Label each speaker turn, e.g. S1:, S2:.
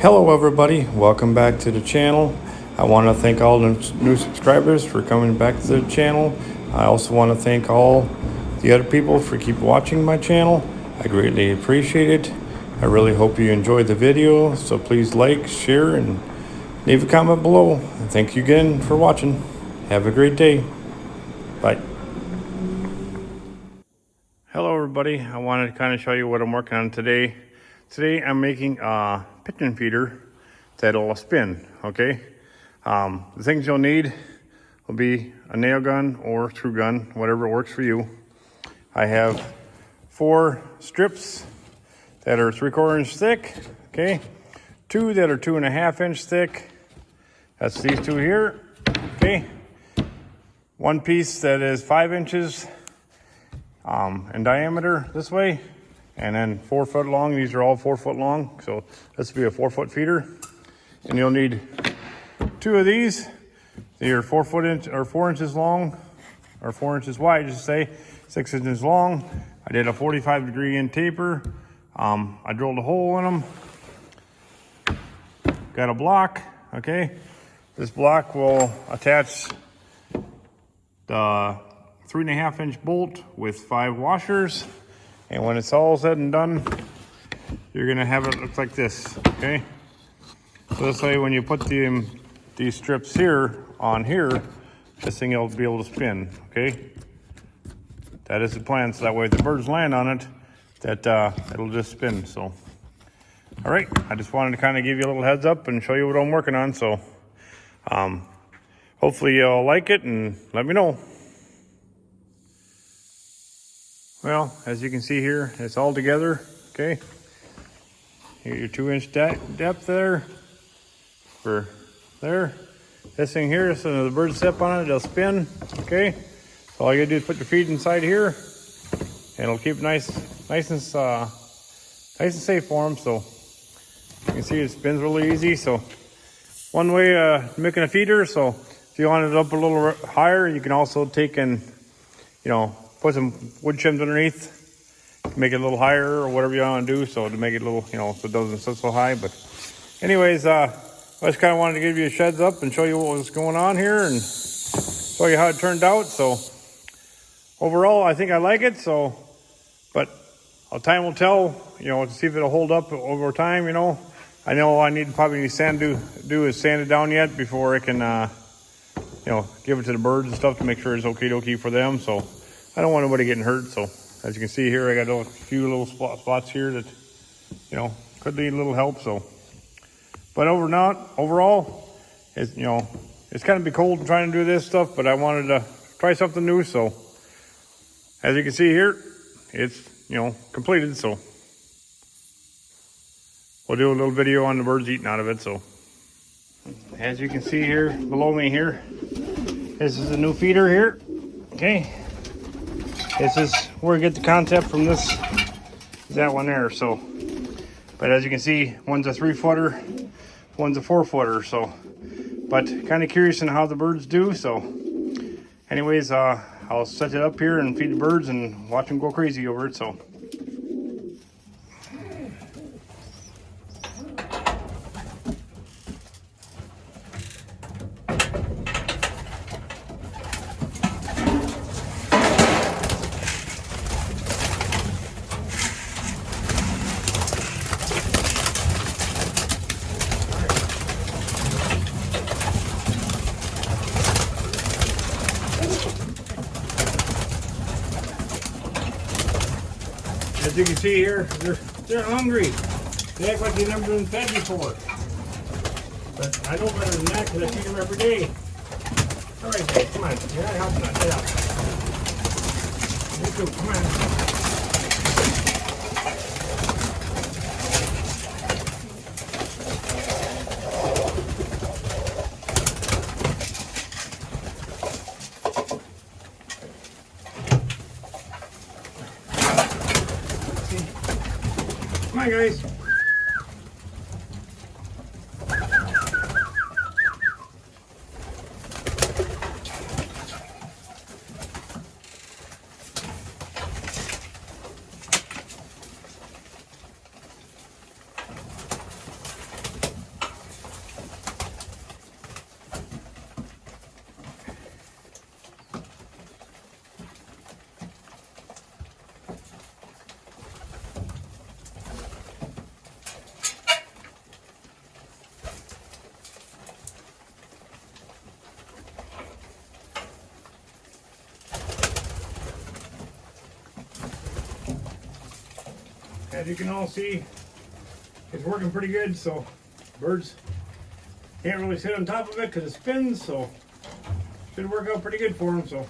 S1: Hello everybody, welcome back to the channel. I want to thank all the new subscribers for coming back to the channel. I also want to thank all the other people for keep watching my channel. I greatly appreciate it. I really hope you enjoyed the video, so please like, share, and leave a comment below. Thank you again for watching. Have a great day. Bye. Hello everybody, I wanted to kind of show you what I'm working on today. Today I'm making a pigeon feeder that'll spin, okay? The things you'll need will be a nail gun or screw gun, whatever works for you. I have 4 strips that are 3/4 inch thick, okay? 2 that are 2.5 inch thick. That's these 2 here, okay? 1 piece that is 5 inches in diameter this way, and then 4 foot long. These are all 4 foot long, so this will be a 4 foot feeder. And you'll need 2 of these. They are 4 inches long, or 4 inches wide, just say 6 inches long. I did a 45-degree end taper. I drilled a hole in them. Got a block, okay? This block will attach the 3.5 inch bolt with 5 washers. And when it's all said and done, you're gonna have it look like this, okay? So this way, when you put these strips here on here, this thing will be able to spin, okay? That is the plan, so that way if the birds land on it, that it'll just spin, so. All right, I just wanted to kind of give you a little heads up and show you what I'm working on, so hopefully you'll like it and let me know. Well, as you can see here, it's all together, okay? Here, your 2 inch depth there, for there. This thing here, so the birds step on it, it'll spin, okay? So all you gotta do is put your feet inside here, and it'll keep nice and safe for them. So you can see it spins really easy. So one way making a feeder. So if you want it up a little higher, you can also take and put some wood chips underneath to make it a little higher or whatever you want to do. So to make it a little, so it doesn't sit so high. But anyways, I just kind of wanted to give you a heads up and show you what was going on here and show you how it turned out. So overall, I think I like it. So, but time will tell, to see if it'll hold up over time, I know I need probably sand is sand it down yet before I can, give it to the birds and stuff to make sure it's okay for them. So I don't want anybody getting hurt. So as you can see here, I got a few little spots here that, could need a little help. So, but overall, it's, it's kind of be cold trying to do this stuff, but I wanted to try something new. So as you can see here, it's, completed. So we'll do a little video on the birds eating out of it. So as you can see here below me here, this is a new feeder here, okay? This is where we get the concept from this, that one there. So, but as you can see, one's a 3-footer, one's a 4-footer. So, but kind of curious on how the birds do. So anyways, I'll set it up here and feed the birds and watch them go crazy over it. So. As you can see here, they're hungry. They act like they've never been fed before. But I know better than that because I feed them every day. All right, guys, come on. You're not helping us. Get out. You too. Come on. Come on, guys. as you can all see, it's working pretty good. So birds can't really sit on top of it because it spins, so should work out pretty good for them. So